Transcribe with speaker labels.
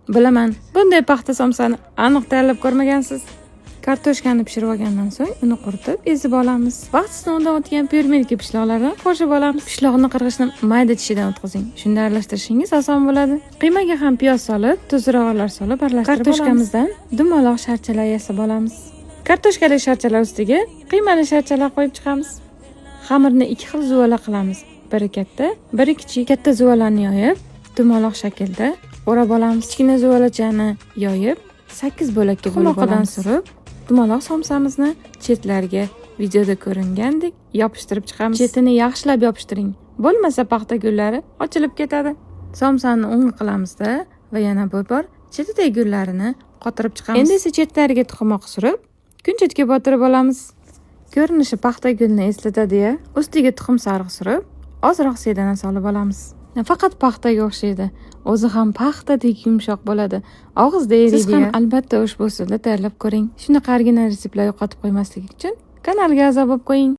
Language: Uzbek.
Speaker 1: Bilaman, bunday paxta somsani aniq tayyorlab ko'rmagansiz. Kartoshkani pishirib olgandan so'ng uni quritib, ezib olamiz. Vaqt sinovdan o'tgan pyurmelki pishloqlarni qo'shib olamiz. Pishloqni qirg'ichni mayda tishidan o'tkazing. Shunda aralashtirishingiz oson bo'ladi. Qiymaga ham piyoz solib, tuz rag'orlar solib aralashtirib kartoshkamizdan dumaloq sharchalar yasab olamiz. Kartoshkali sharchalar ustiga qiymali sharchalar qo'yib chiqamiz. Xamirni ikki xil zuvala qilamiz. Biri katta, biri kichik. Katta zuvalarni yoyib, dumaloq shaklda o'rab olamiz. Kichkina zuvalachani yoyib, 8 bo'lakka bo'lib olamiz. Surib, dumaloq somsamizni chetlarga videoda ko'ringandek yopishtirib chiqamiz. Chetini yaxshilab yopishtiring. Bo'lmasa paxta gullari ochilib ketadi. Somsani o'ng qilamizda va yana bir bor chetidagi gullarini qotirib chiqamiz. Endi esa chetlariga tuxumoq surib, kunchutga botirib olamiz. Ko'rinishi paxta gulni eslatadi-ya. Ustiga tuxum sarig'i surib, ozroq sedana solib olamiz. Faqat paxtaga o'xshaydi. O'zi ham paxtadek yumshoq bo'ladi. Og'izda eriydi. Siz ham albatta ushbu usulda tayyorlab ko'ring. Shunaqa original reseptlar yo'qotib qo'ymaslik uchun kanalga a'zo bo'lib qo'ying.